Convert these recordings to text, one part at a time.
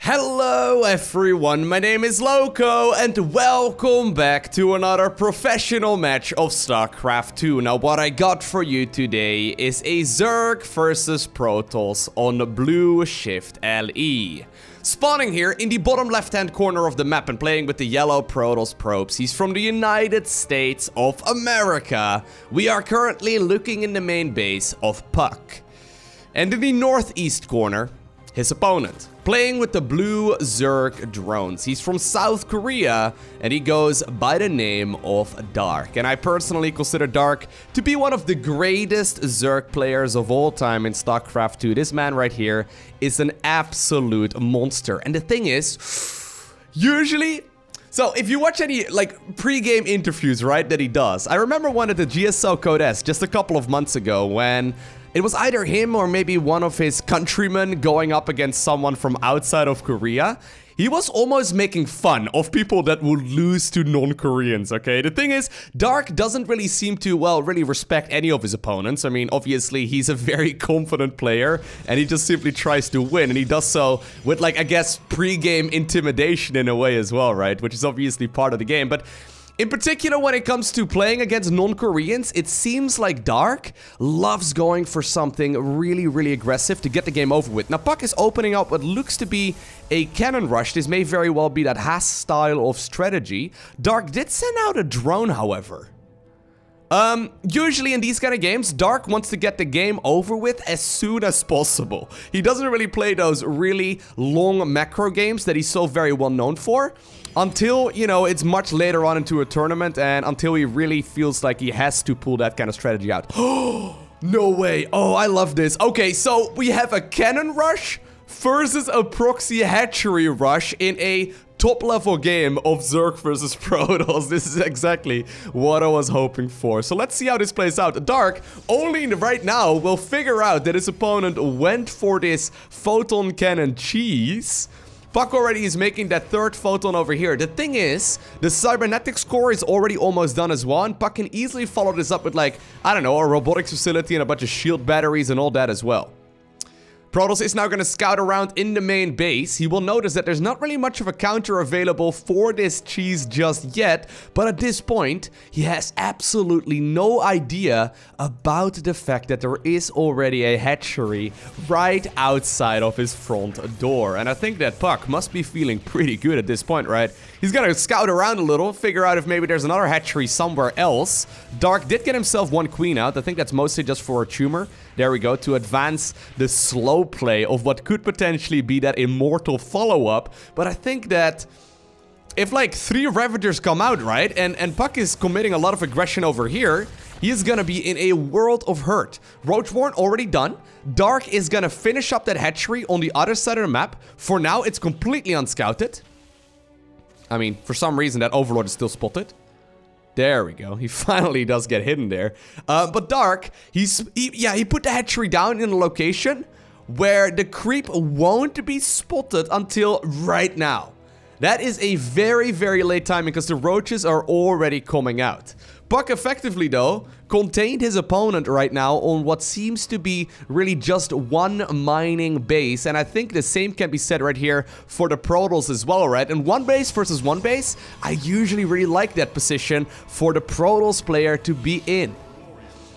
Hello everyone, my name is Lowko and welcome back to another professional match of StarCraft 2. Now what I got for you today is a Zerg versus Protoss on Blue Shift LE. Spawning here in the bottom left hand corner of the map and playing with the yellow Protoss probes. He's from the United States of America. We are currently looking in the main base of Puck. And in the northeast corner, his opponent, playing with the blue Zerg drones. He's from South Korea and he goes by the name of Dark. And I personally consider Dark to be one of the greatest Zerg players of all time in StarCraft 2. This man right here is an absolute monster. And the thing is, usually, so if you watch any like pre-game interviews, right, that he does, I remember one at the GSL Code S just a couple of months ago when it was either him or maybe one of his countrymen going up against someone from outside of Korea. He was almost making fun of people that would lose to non-Koreans, okay? The thing is, Dark doesn't really seem to, well, really respect any of his opponents. I mean, obviously, he's a very confident player, and he just simply tries to win, and he does so with, like, I guess, pre-game intimidation in a way as well, right? Which is obviously part of the game, but in particular, when it comes to playing against non-Koreans, it seems like Dark loves going for something really, really aggressive to get the game over with. Now, Puck is opening up what looks to be a cannon rush. This may very well be that Haas style of strategy. Dark did send out a drone, however. Usually in these kind of games, Dark wants to get the game over with as soon as possible. He doesn't really play those really long macro games that he's so very well known for until, you know, it's much later on into a tournament and until he really feels like he has to pull that kind of strategy out. Oh, no way. Oh, I love this. Okay, so we have a cannon rush versus a proxy hatchery rush in a top-level game of Zerg versus Protoss. This is exactly what I was hoping for. So let's see how this plays out. Dark, only right now, will figure out that his opponent went for this photon cannon cheese. Puck already is making that third photon over here. The thing is, the cybernetics core is already almost done as well, and Puck can easily follow this up with, like, I don't know, a robotics facility and a bunch of shield batteries and all that as well. Protoss is now going to scout around in the main base. He will notice that there's not really much of a counter available for this cheese just yet, but at this point, he has absolutely no idea about the fact that there is already a hatchery right outside of his front door. And I think that Puck must be feeling pretty good at this point, right? He's going to scout around a little, figure out if maybe there's another hatchery somewhere else. Dark did get himself one queen out. I think that's mostly just for a tumor. There we go, to advance the slow play of what could potentially be that immortal follow-up. But I think that if like 3 Ravagers come out, right, and Puck is committing a lot of aggression over here, he is gonna be in a world of hurt. Roachborn already done. Dark is gonna finish up that hatchery on the other side of the map. For now, it's completely unscouted. I mean, for some reason, that Overlord is still spotted. There we go. He finally does get hidden there. But Dark, he put the hatchery down in a location where the creep won't be spotted until right now. That is a very, very late time because the roaches are already coming out. Puck effectively, though, contained his opponent right now on what seems to be really just one mining base. And I think the same can be said right here for the Protoss as well, right? And one base versus one base, I usually really like that position for the Protoss player to be in.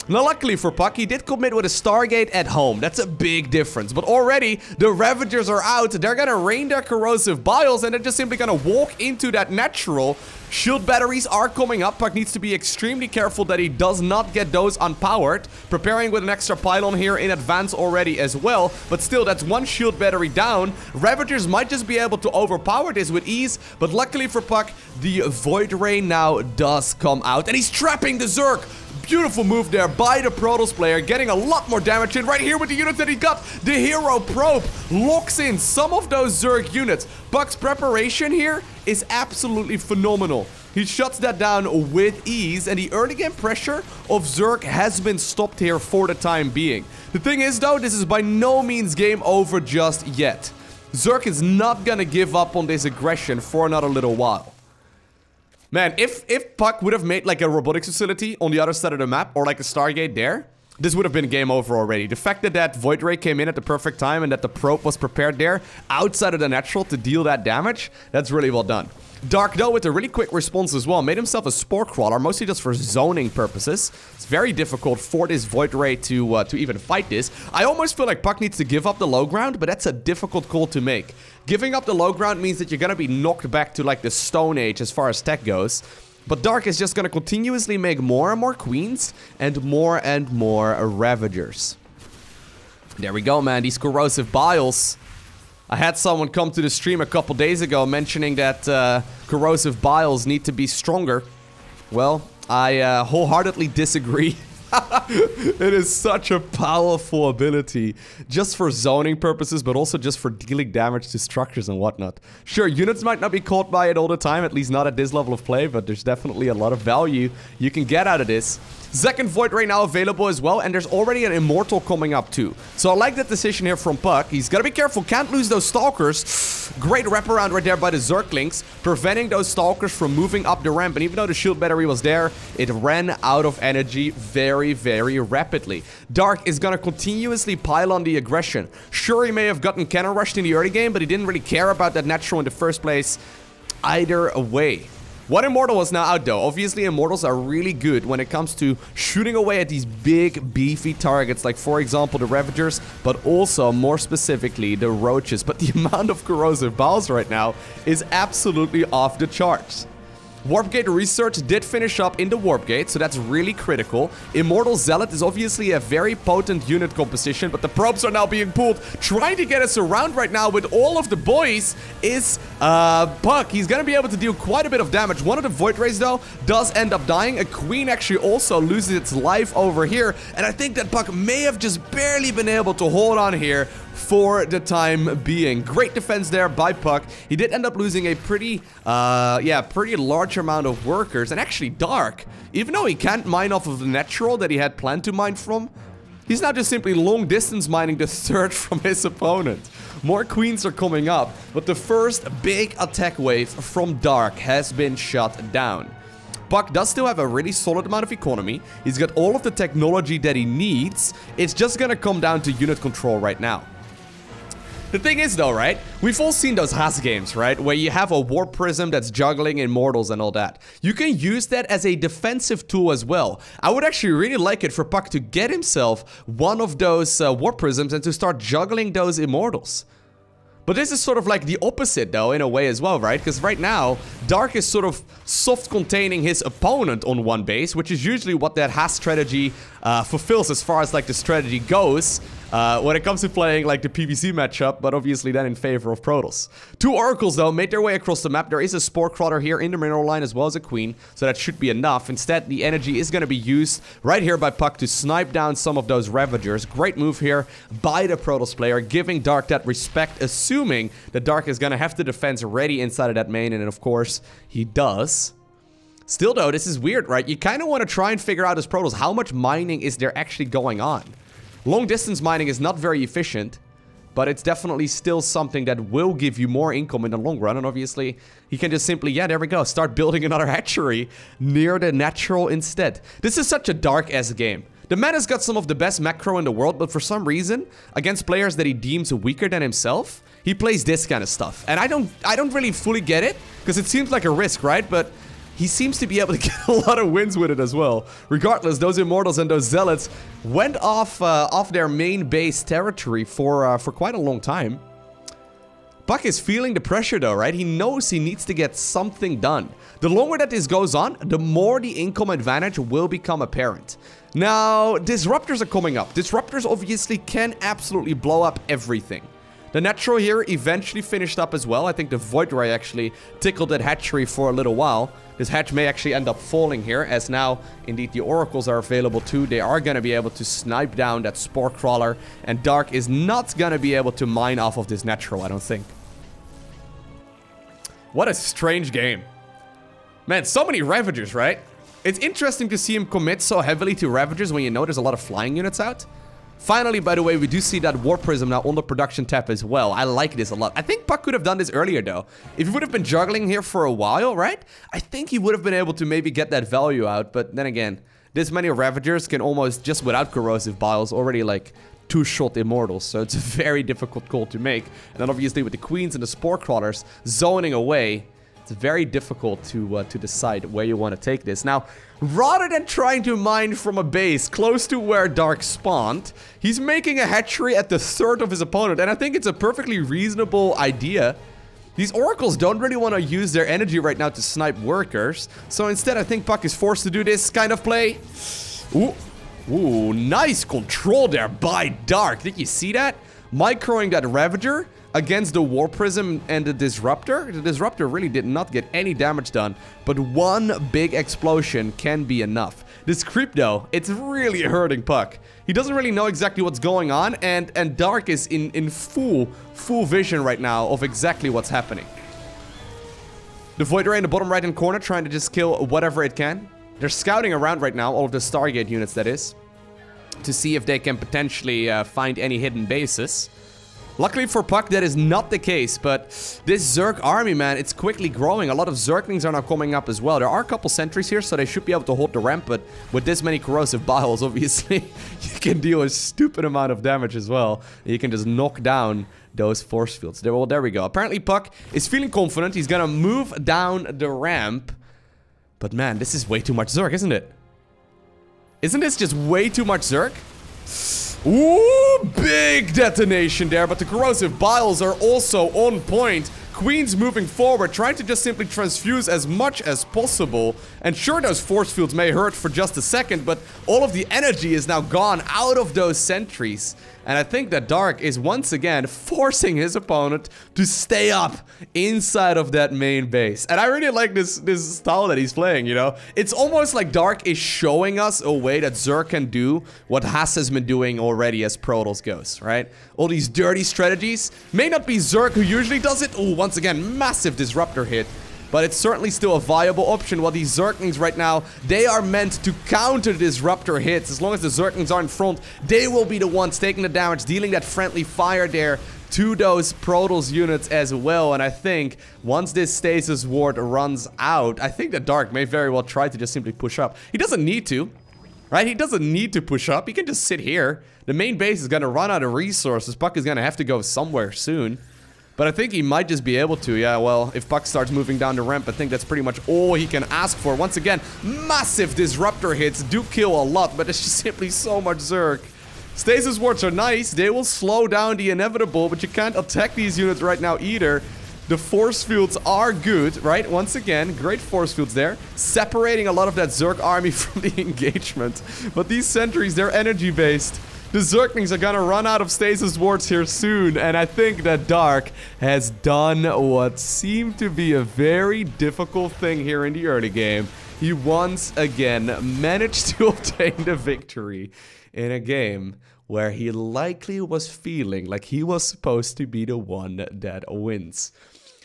Now, luckily for Puck, he did commit with a Stargate at home. That's a big difference. But already, the Ravagers are out. They're gonna rain their corrosive biles, and they're just simply gonna walk into that natural. Shield batteries are coming up. Puck needs to be extremely careful that he does not get those unpowered. Preparing with an extra pylon here in advance already as well. But still, that's one shield battery down. Ravagers might just be able to overpower this with ease. But luckily for Puck, the Void Ray now does come out. And he's trapping the Zerg. Beautiful move there by the Protoss player, getting a lot more damage in right here with the unit that he got. The Hero Probe locks in some of those Zerg units. Puck's preparation here is absolutely phenomenal. He shuts that down with ease, and the early game pressure of Zerg has been stopped here for the time being. The thing is, though, this is by no means game over just yet. Zerg is not gonna give up on this aggression for another little while. Man, if Puck would have made like a robotics facility on the other side of the map or like a Stargate there, this would have been game over already. The fact that that Void Ray came in at the perfect time and that the probe was prepared there outside of the natural to deal that damage, that's really well done. Dark, though, with a really quick response as well, made himself a Spore Crawler, mostly just for zoning purposes. It's very difficult for this Void Ray to even fight this. I almost feel like Puck needs to give up the low ground, but that's a difficult call to make. Giving up the low ground means that you're gonna be knocked back to, like, the Stone Age as far as tech goes. But Dark is just gonna continuously make more and more Queens and more Ravagers. There we go, man. These Corrosive Biles. I had someone come to the stream a couple days ago mentioning that Corrosive Biles need to be stronger. Well, I wholeheartedly disagree. It is such a powerful ability, just for zoning purposes, but also just for dealing damage to structures and whatnot. Sure, units might not be caught by it all the time, at least not at this level of play, but there's definitely a lot of value you can get out of this. Second Void Ray now available as well, and there's already an Immortal coming up too. So I like that decision here from Puck. He's gotta be careful, can't lose those Stalkers. Great wraparound right there by the Zerglings, preventing those Stalkers from moving up the ramp. And even though the shield battery was there, it ran out of energy very rapidly. Dark is gonna continuously pile on the aggression. Sure, he may have gotten cannon rushed in the early game, but he didn't really care about that natural in the first place. Either way. One Immortal is now out though. Obviously, Immortals are really good when it comes to shooting away at these big, beefy targets, like for example the Ravagers, but also more specifically the Roaches. But the amount of Corrosive Biles right now is absolutely off the charts. Warp Gate research did finish up in the Warp Gate, so that's really critical. Immortal Zealot is obviously a very potent unit composition, but the probes are now being pulled. Trying to get us around right now with all of the boys is Puck. He's gonna be able to deal quite a bit of damage. One of the Void Rays, though, does end up dying. A Queen actually also loses its life over here, and I think that Puck may have just barely been able to hold on here for the time being. Great defense there by Puck. He did end up losing a pretty large amount of workers. And actually Dark, even though he can't mine off of the natural that he had planned to mine from, he's now just simply long distance mining the third from his opponent. More Queens are coming up, but the first big attack wave from Dark has been shut down. Puck does still have a really solid amount of economy. He's got all of the technology that he needs. It's just gonna come down to unit control right now. The thing is though, right, we've all seen those Haas games, right, where you have a Warp Prism that's juggling Immortals and all that. You can use that as a defensive tool as well. I would actually really like it for Puck to get himself one of those Warp Prisms and to start juggling those Immortals. But this is sort of like the opposite though, in a way as well, right? Because right now, Dark is sort of soft containing his opponent on one base, which is usually what that Haas strategy fulfills as far as like the strategy goes. When it comes to playing like the PvC matchup, but obviously then in favor of Protoss. Two Oracles though made their way across the map. There is a Spore Crawler here in the mineral line as well as a Queen, so that should be enough. Instead, the energy is going to be used right here by Puck to snipe down some of those Ravagers. Great move here by the Protoss player, giving Dark that respect, assuming that Dark is going to have the defense ready inside of that main, and of course, he does. Still though, this is weird, right? You kind of want to try and figure out as Protoss, how much mining is there actually going on? Long distance mining is not very efficient, but it's definitely still something that will give you more income in the long run. And obviously, he can just simply, yeah, there we go, start building another hatchery near the natural instead. This is such a Dark-ass game. The man has got some of the best macro in the world, but for some reason, against players that he deems weaker than himself, he plays this kind of stuff. And I don't really fully get it, because it seems like a risk, right? But he seems to be able to get a lot of wins with it as well. Regardless, those Immortals and those Zealots went off their main base territory for quite a long time. Puck is feeling the pressure though, right? He knows he needs to get something done. The longer that this goes on, the more the income advantage will become apparent. Now, Disruptors are coming up. Disruptors obviously can absolutely blow up everything. The natural here eventually finished up as well. I think the Void Ray actually tickled that hatchery for a little while. This hatch may actually end up falling here, as now, indeed, the Oracles are available too. They are going to be able to snipe down that Spore Crawler, and Dark is not going to be able to mine off of this natural, I don't think. What a strange game. Man, so many Ravagers, right? It's interesting to see him commit so heavily to Ravagers when you know there's a lot of flying units out. Finally, by the way, we do see that Warp Prism now on the production tab as well. I like this a lot. I think Puck could have done this earlier, though. If he would have been juggling here for a while, right? I think he would have been able to maybe get that value out. But then again, this many Ravagers can almost, just without corrosive biles, already like two-shot immortals, so it's a very difficult call to make. And then obviously with the Queens and the Spore Crawlers zoning away, it's very difficult to decide where you want to take this. Now, rather than trying to mine from a base close to where Dark spawned, he's making a hatchery at the third of his opponent, and I think it's a perfectly reasonable idea. These Oracles don't really want to use their energy right now to snipe workers, so instead I think Puck is forced to do this kind of play. Ooh, nice control there by Dark. Did you see that? Microing that Ravager against the War Prism and the Disruptor. The Disruptor really did not get any damage done, but one big explosion can be enough. This creep though, it's really hurting Puck. He doesn't really know exactly what's going on, and Dark is in full vision right now of exactly what's happening. The Void Ray in the bottom right hand corner trying to just kill whatever it can. They're scouting around right now, all of the Stargate units that is, to see if they can potentially find any hidden bases. Luckily for Puck, that is not the case, but this Zerg army, man, it's quickly growing. A lot of Zerglings are now coming up as well. There are a couple sentries here, so they should be able to hold the ramp, but with this many corrosive biles, obviously, you can deal a stupid amount of damage as well. You can just knock down those force fields. Well, there we go. Apparently, Puck is feeling confident. He's gonna move down the ramp. But man, this is way too much Zerg, isn't it? Isn't this just way too much Zerg? Ooh, big detonation there, but the corrosive biles are also on point. Queen's moving forward, trying to just simply transfuse as much as possible. And sure, those force fields may hurt for just a second, but all of the energy is now gone out of those sentries. And I think that Dark is once again forcing his opponent to stay up inside of that main base. And I really like this style that he's playing, you know? It's almost like Dark is showing us a way that Zerg can do what Haas has been doing already as Protoss goes, right? All these dirty strategies. May not be Zerg who usually does it. Oh, once again, massive Disruptor hit. But it's certainly still a viable option. While these Zerglings right now, they are meant to counter Disruptor hits. As long as the Zerglings are in front, they will be the ones taking the damage, dealing that friendly fire there to those Protoss units as well. And I think once this Stasis Ward runs out, I think that Dark may very well try to just simply push up. He doesn't need to, right? He doesn't need to push up. He can just sit here. The main base is going to run out of resources. Puck is going to have to go somewhere soon. But I think he might just be able to. Yeah, well, if Puck starts moving down the ramp, I think that's pretty much all he can ask for. Once again, massive Disruptor hits do kill a lot, but it's just simply so much Zerg. Stasis wards are nice. They will slow down the inevitable, but you can't attack these units right now either. The force fields are good, right? Once again, great force fields there. Separating a lot of that Zerg army from the engagement. But these sentries, they're energy-based. The Zerglings are gonna run out of stasis wards here soon, and I think that Dark has done what seemed to be a very difficult thing here in the early game. He once again managed to obtain the victory in a game where he likely was feeling like he was supposed to be the one that wins.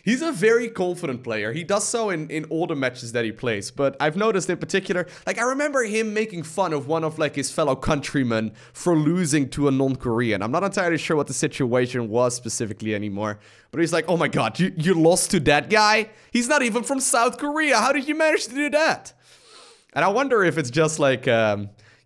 He's a very confident player. He does so in all the matches that he plays. But I've noticed in particular, like I remember him making fun of one of like his fellow countrymen for losing to a non-Korean. I'm not entirely sure what the situation was specifically anymore. But he's like, oh my god, you lost to that guy? He's not even from South Korea. How did you manage to do that? And I wonder if it's just like,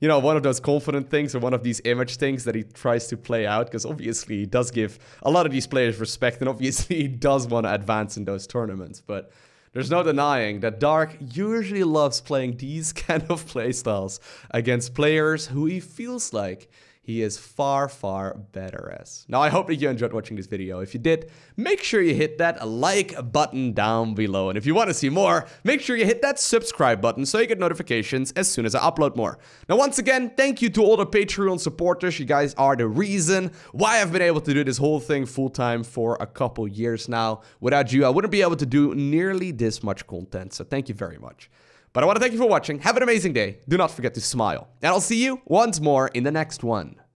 you know, one of those confident things or one of these image things that he tries to play out, because obviously he does give a lot of these players respect, and obviously he does want to advance in those tournaments. But there's no denying that Dark usually loves playing these kind of playstyles against players who he feels like he is far, far better as. Now, I hope that you enjoyed watching this video. If you did, make sure you hit that like button down below. And if you want to see more, make sure you hit that subscribe button so you get notifications as soon as I upload more. Now, once again, thank you to all the Patreon supporters. You guys are the reason why I've been able to do this whole thing full-time for a couple years now. Without you, I wouldn't be able to do nearly this much content. So thank you very much. But I want to thank you for watching. Have an amazing day. Do not forget to smile. And I'll see you once more in the next one.